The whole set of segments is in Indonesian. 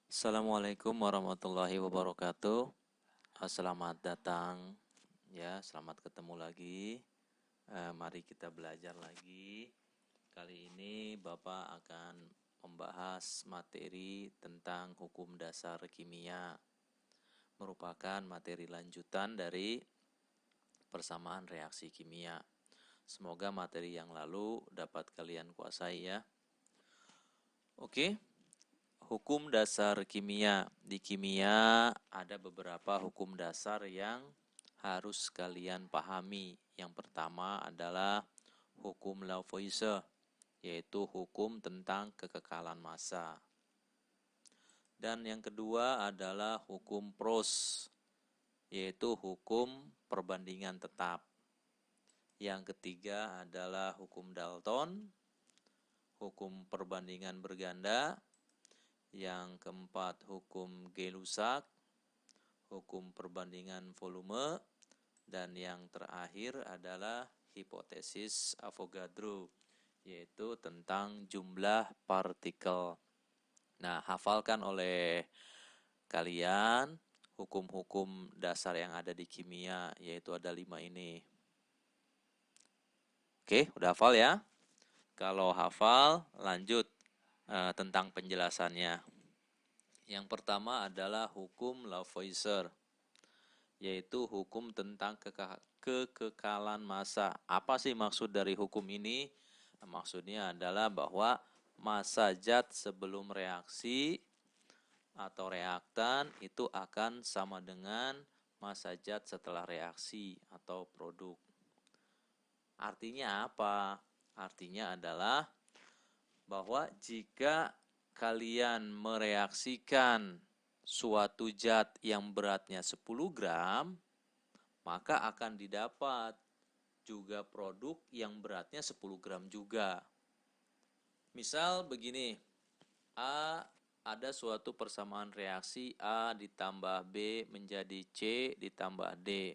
Assalamualaikum warahmatullahi wabarakatuh. Selamat datang, ya, selamat ketemu lagi. Mari kita belajar lagi. Kali ini Bapak akan membahas materi tentang hukum dasar kimia. Merupakan materi lanjutan dari persamaan reaksi kimia. Semoga materi yang lalu dapat kalian kuasai ya. Oke. Hukum dasar kimia. Di kimia ada beberapa hukum dasar yang harus kalian pahami. Yang pertama adalah hukum Lavoisier, yaitu hukum tentang kekekalan massa. Dan yang kedua adalah hukum Proust, yaitu hukum perbandingan tetap. Yang ketiga adalah hukum Dalton, hukum perbandingan berganda. Yang keempat, hukum Gay-Lussac, hukum perbandingan volume, dan yang terakhir adalah hipotesis Avogadro, yaitu tentang jumlah partikel. Nah, hafalkan oleh kalian hukum-hukum dasar yang ada di kimia, yaitu ada 5 ini. Oke, udah hafal ya? Kalau hafal, lanjut tentang penjelasannya. Yang pertama adalah hukum Lavoisier, yaitu hukum tentang kekekalan massa. Apa sih maksud dari hukum ini? Maksudnya adalah bahwa massa zat sebelum reaksi atau reaktan itu akan sama dengan massa zat setelah reaksi atau produk. Artinya apa? Artinya adalah bahwa jika kalian mereaksikan suatu zat yang beratnya 10 gram, maka akan didapat juga produk yang beratnya 10 gram juga. Misal begini, ada suatu persamaan reaksi A ditambah B menjadi C ditambah D.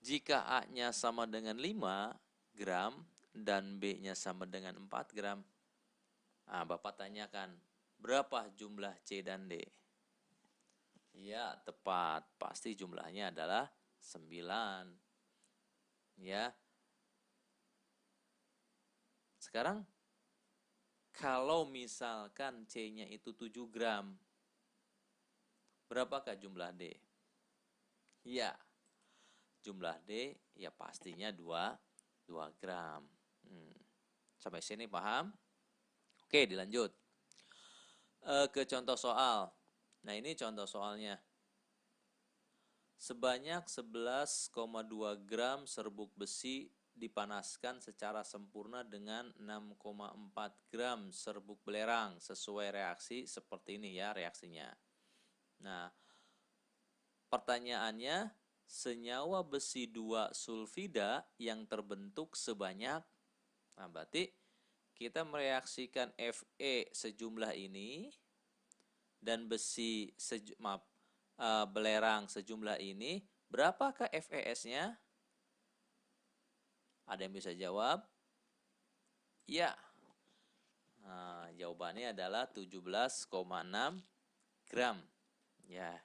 Jika A-nya sama dengan 5 gram dan B-nya sama dengan 4 gram, nah, Bapak tanyakan, berapa jumlah C dan D? Ya, tepat. Pasti jumlahnya adalah 9. Ya. Sekarang, kalau misalkan C-nya itu 7 gram, berapakah jumlah D? Ya, jumlah D ya pastinya 2 gram. Sampai sini paham? Oke, dilanjut. Ke contoh soal. Nah, ini contoh soalnya. Sebanyak 11,2 gram serbuk besi dipanaskan secara sempurna dengan 6,4 gram serbuk belerang sesuai reaksi seperti ini ya reaksinya. Nah, pertanyaannya, senyawa besi 2 sulfida yang terbentuk sebanyak, nah berarti kita mereaksikan Fe sejumlah ini dan besi belerang sejumlah ini, berapakah FeS-nya? Ada yang bisa jawab? Ya. Nah, jawabannya adalah 17,6 gram. Ya.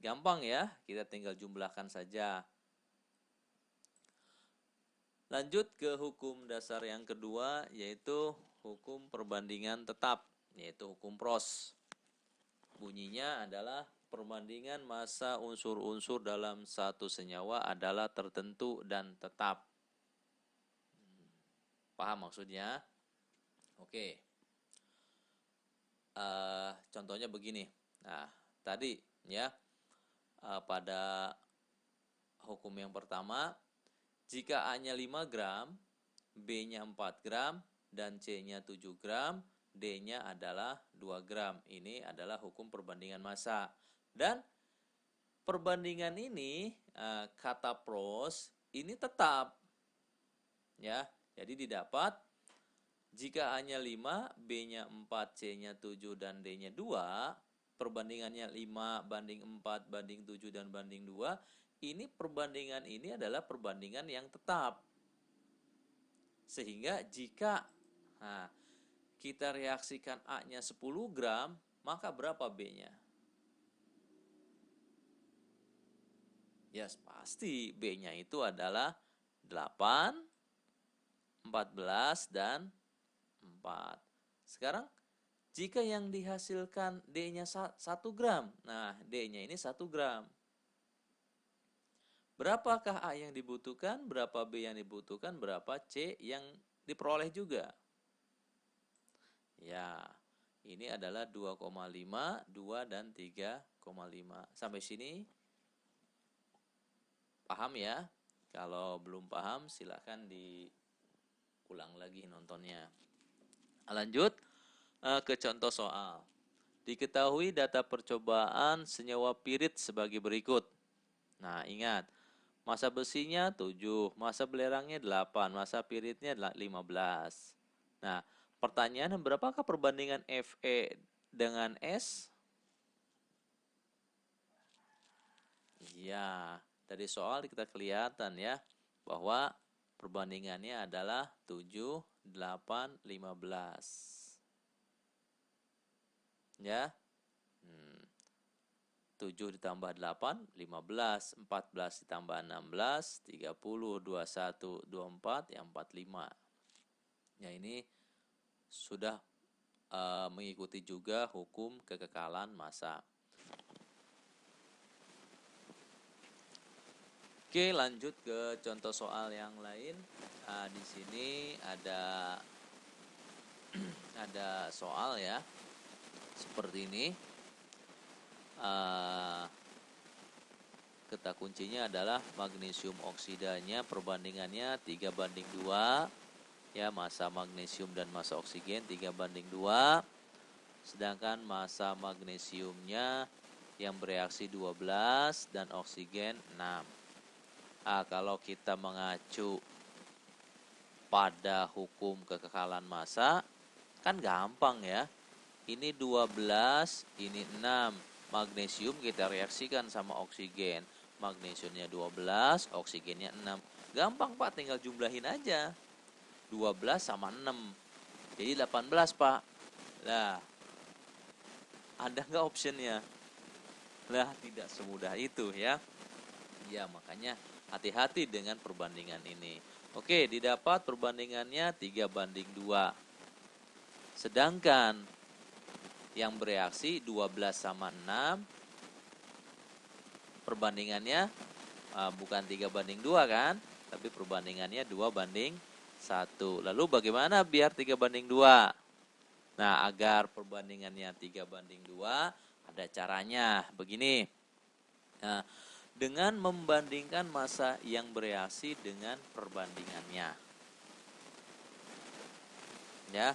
Gampang ya, kita tinggal jumlahkan saja. Lanjut ke hukum dasar yang kedua, yaitu hukum perbandingan tetap, yaitu hukum Proust. Bunyinya adalah perbandingan massa unsur-unsur dalam satu senyawa adalah tertentu dan tetap. Paham maksudnya? Oke. Contohnya begini. Nah, tadi ya pada hukum yang pertama, jika A-nya 5 gram, B-nya 4 gram, dan C-nya 7 gram, D-nya adalah 2 gram. Ini adalah hukum perbandingan massa. Dan perbandingan ini, kata Proust, ini tetap. Ya, jadi didapat jika A-nya 5, B-nya 4, C-nya 7, dan D-nya 2, perbandingannya 5 banding 4 banding 7 dan banding 2, ini perbandingan ini adalah perbandingan yang tetap. Sehingga jika kita reaksikan A-nya 10 gram maka berapa B-nya? Ya, pasti B-nya itu adalah 8, 14, dan 4. Sekarang, jika yang dihasilkan D-nya 1 gram, nah D-nya ini 1 gram. Berapakah A yang dibutuhkan, berapa B yang dibutuhkan, berapa C yang diperoleh juga? Ya, ini adalah 2,5, 2, dan 3,5. Sampai sini paham ya? Kalau belum paham silahkan diulang lagi nontonnya. Lanjut ke contoh soal. Diketahui data percobaan senyawa pirit sebagai berikut. Nah, ingat, massa besinya 7, massa belerangnya 8, massa piritnya 15. Nah, pertanyaan, berapakah perbandingan Fe dengan S? Iya, dari soal kita kelihatan ya, bahwa perbandingannya adalah 7, 8, 15. Ya, 7 ditambah 8, 15, 14 ditambah 16, 30, 21, 24, yang 45. Ya, ini sudah mengikuti juga hukum kekekalan massa. Oke, lanjut ke contoh soal yang lain. Di sini ada soal ya, seperti ini. Kata kuncinya adalah magnesium oksidanya perbandingannya 3:2. Ya, massa magnesium dan massa oksigen 3:2. Sedangkan massa magnesiumnya yang bereaksi 12 dan oksigen 6. Kalau kita mengacu pada hukum kekekalan massa, kan gampang ya. Ini 12, ini 6. Magnesium kita reaksikan sama oksigen. Magnesiumnya 12, oksigennya 6. Gampang Pak, tinggal jumlahin aja. 12 sama 6. Jadi 18 Pak. Lah, ada nggak optionnya? Lah, tidak semudah itu ya. Ya, makanya hati-hati dengan perbandingan ini. Oke, didapat perbandingannya 3:2. Sedangkan yang bereaksi 12 sama 6, perbandingannya bukan 3:2 kan, tapi perbandingannya 2:1. Lalu bagaimana biar 3:2? Nah, agar perbandingannya 3:2, ada caranya begini. Nah, dengan membandingkan massa yang bereaksi dengan perbandingannya. Ya.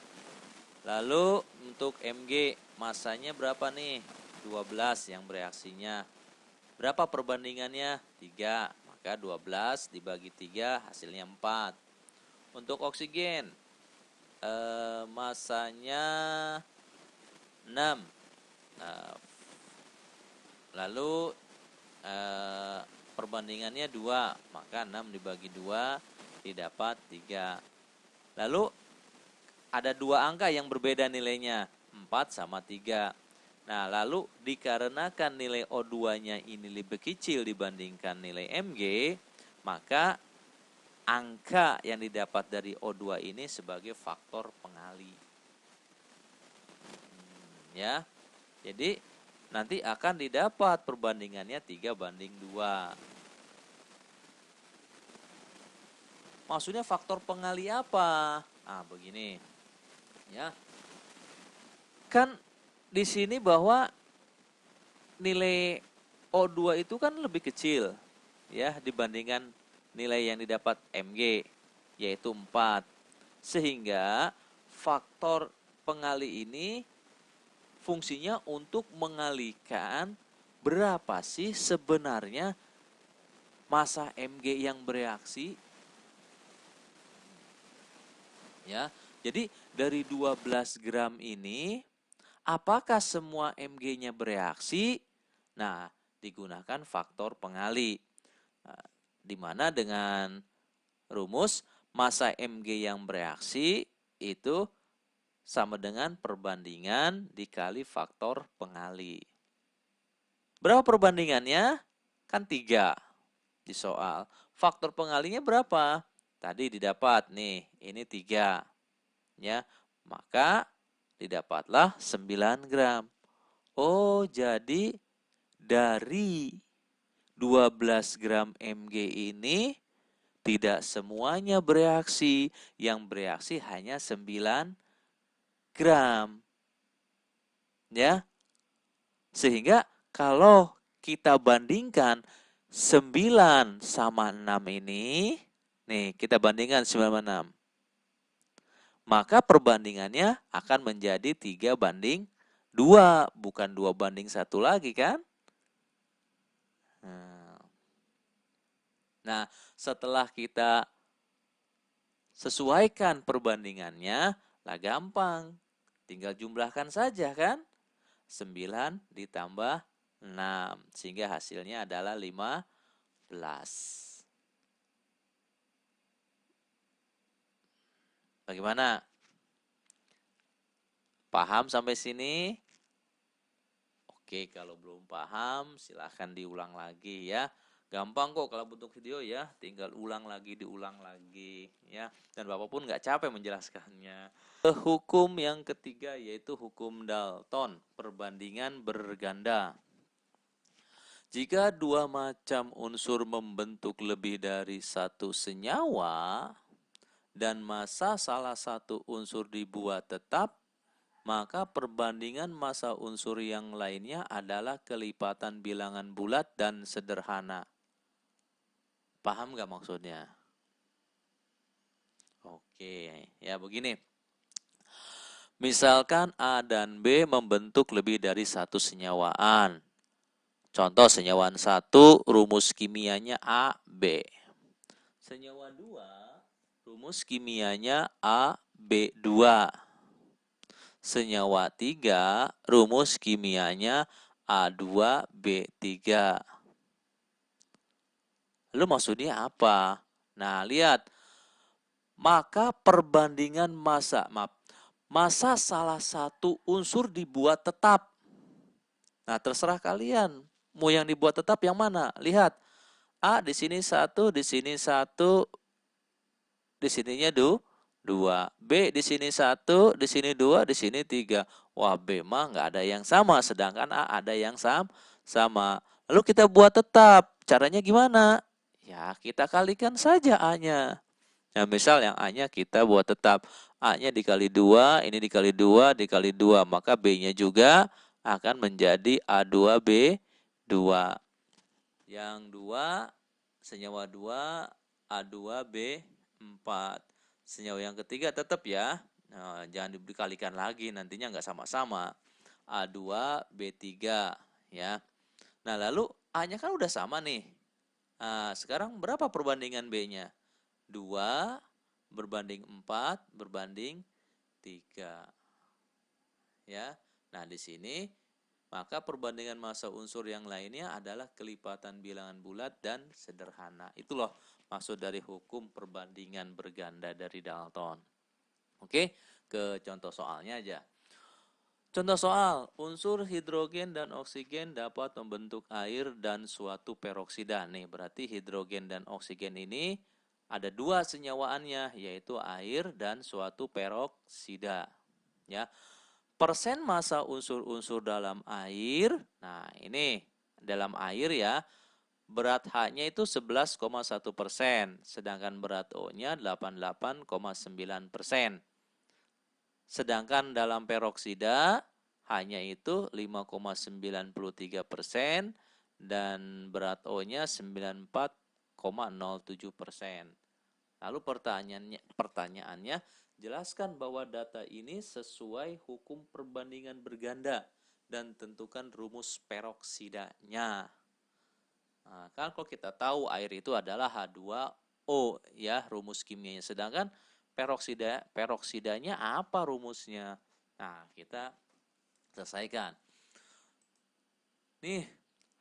Lalu untuk Mg, massanya berapa nih? 12 yang bereaksinya. Berapa perbandingannya? 3. Maka 12 dibagi 3 hasilnya 4. Untuk oksigen, massanya 6. Lalu perbandingannya 2. Maka 6 dibagi 2 didapat 3. Lalu ada 2 angka yang berbeda nilainya, 4 sama 3. Nah, lalu dikarenakan nilai O2-nya ini lebih kecil dibandingkan nilai Mg, maka angka yang didapat dari O2 ini sebagai faktor pengali. Ya, jadi nanti akan didapat perbandingannya 3:2. Maksudnya faktor pengali apa? Begini. Ya. Kan di sini bahwa nilai O2 itu kan lebih kecil ya dibandingkan nilai yang didapat Mg, yaitu 4. Sehingga faktor pengali ini fungsinya untuk mengalihkan berapa sih sebenarnya massa Mg yang bereaksi. Ya, jadi dari 12 gram ini, apakah semua Mg-nya bereaksi? Nah, digunakan faktor pengali. Nah, di mana dengan rumus massa Mg yang bereaksi itu sama dengan perbandingan dikali faktor pengali. Berapa perbandingannya? Kan 3 di soal. Faktor pengalinya berapa? Tadi didapat nih, ini 3. Ya, maka didapatlah 9 gram. Oh, jadi dari 12 gram Mg ini tidak semuanya bereaksi. Yang bereaksi hanya 9 gram. Ya. Sehingga kalau kita bandingkan 9 sama 6 ini, nih kita bandingkan 9 sama 6. Maka perbandingannya akan menjadi 3:2, bukan 2:1 lagi kan? Nah, setelah kita sesuaikan perbandingannya, lah gampang. Tinggal jumlahkan saja kan? 9 ditambah 6, sehingga hasilnya adalah 15. Bagaimana? Paham sampai sini? Oke, kalau belum paham silahkan diulang lagi ya. Gampang kok kalau bentuk video ya, tinggal ulang lagi, diulang lagi ya. Dan Bapak pun nggak capek menjelaskannya. Hukum yang ketiga yaitu hukum Dalton, perbandingan berganda. Jika dua macam unsur membentuk lebih dari satu senyawa dan massa salah satu unsur dibuat tetap, maka perbandingan massa unsur yang lainnya adalah kelipatan bilangan bulat dan sederhana. Paham nggak maksudnya? Oke, ya begini. Misalkan A dan B membentuk lebih dari satu senyawaan. Contoh senyawaan 1, rumus kimianya A, B. Senyawa 2, rumus kimianya A, B2. Senyawa 3, rumus kimianya A2B3. Lalu maksudnya apa? Nah, lihat. Maka perbandingan massa salah satu unsur dibuat tetap. Nah, terserah kalian. Mau yang dibuat tetap yang mana? Lihat. A di sini 1, di sini 1, di sininya 2. B di sini 1, di sini 2, di sini 3. Wah, B mah nggak ada yang sama, sedangkan A ada yang sama. Lalu kita buat tetap. Caranya gimana? Ya, kita kalikan saja A-nya. Nah, misal yang A-nya kita buat tetap. A-nya dikali 2, ini dikali 2, dikali 2. Maka B-nya juga akan menjadi A2B2. Yang 2, senyawa 2, A2B4. Senyawa yang ketiga tetap ya. Nah, jangan dikalikan lagi, nantinya nggak sama-sama. A2B3 ya. Nah, lalu A-nya kan udah sama nih. Nah, sekarang berapa perbandingan B-nya? 2 berbanding 4 berbanding 3. Ya. Nah, di sini maka perbandingan massa unsur yang lainnya adalah kelipatan bilangan bulat dan sederhana. Itu loh maksud dari hukum perbandingan berganda dari Dalton. Oke, ke contoh soalnya aja. Contoh soal, unsur hidrogen dan oksigen dapat membentuk air dan suatu peroksida. Nih, berarti hidrogen dan oksigen ini ada 2 senyawaannya, yaitu air dan suatu peroksida. Ya. Persen massa unsur-unsur dalam air, nah ini dalam air ya, berat H-nya itu 11,1%, sedangkan berat O-nya 88,9%. Sedangkan dalam peroksida hanya itu 5,93% dan berat O-nya 94,07%. Lalu pertanyaannya, jelaskan bahwa data ini sesuai hukum perbandingan berganda dan tentukan rumus peroksidanya. Nah, kan kalau kita tahu air itu adalah H2O ya rumus kimianya, sedangkan peroksidanya apa rumusnya? Nah, kita selesaikan. Nih,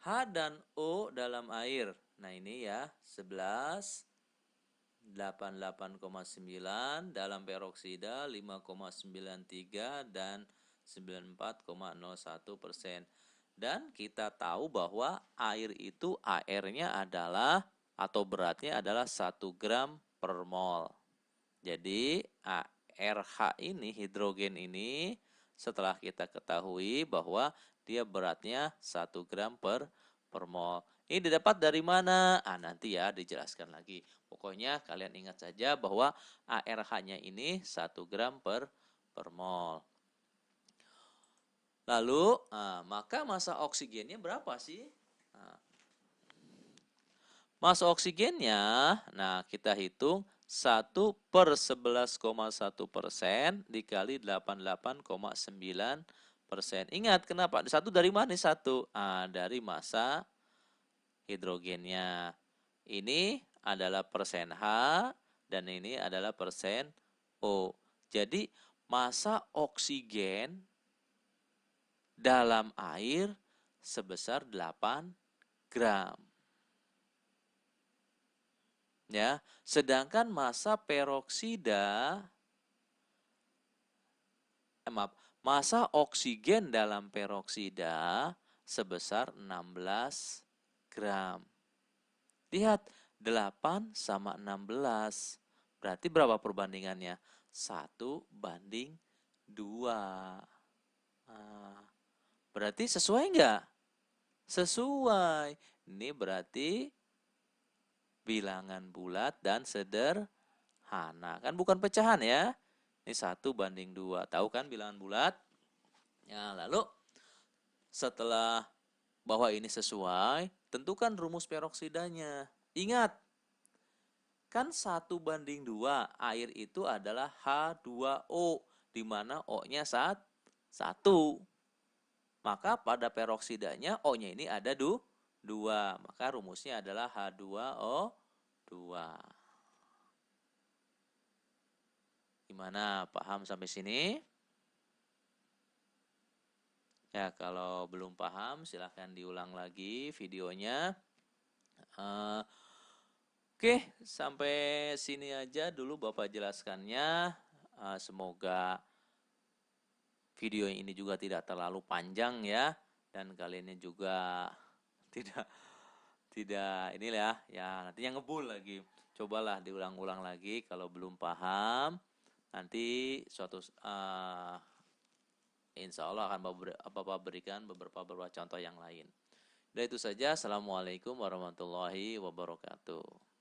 H dan O dalam air. Nah, ini ya 11 88,9, dalam peroksida 5,93 dan 94,01%. Dan kita tahu bahwa air itu AR-nya adalah atau beratnya adalah 1 gram per mol. Jadi ARH ini, hidrogen ini, setelah kita ketahui bahwa dia beratnya 1 gram per mol. Ini didapat dari mana? Nanti ya dijelaskan lagi. Pokoknya kalian ingat saja bahwa ARH-nya ini 1 gram per mol. Lalu, maka massa oksigennya berapa sih? Massa oksigennya, kita hitung 1/11,1% dikali 88,9%. Ingat kenapa? 1 dari mana? 1 dari massa hidrogennya. Ini adalah persen H dan ini adalah persen O. Jadi massa oksigen dalam air sebesar 8 gram. Ya, sedangkan massa peroksida massa oksigen dalam peroksida sebesar 16 gram. Lihat, 8 sama 16. Berarti berapa perbandingannya? 1:2. Berarti sesuai enggak? Sesuai. Ini berarti bilangan bulat dan sederhana. Kan bukan pecahan ya. Ini 1:2. Tahu kan bilangan bulat? Ya, lalu setelah bahwa ini sesuai, tentukan rumus peroksidanya. Ingat, kan 1:2. Air itu adalah H2O, di mana O-nya 1. Maka pada peroksidanya O-nya ini ada 2. Maka rumusnya adalah H2O2. Gimana? Paham sampai sini? Ya, kalau belum paham silahkan diulang lagi videonya. Oke, sampai sini aja dulu Bapak jelaskannya. Semoga video ini juga tidak terlalu panjang ya, dan kalian juga tidak inilah ya nantinya ngebul lagi. Cobalah diulang-ulang lagi kalau belum paham. Nanti insya Allah akan Bapak berikan beberapa contoh yang lain. Dan itu saja. Assalamualaikum warahmatullahi wabarakatuh.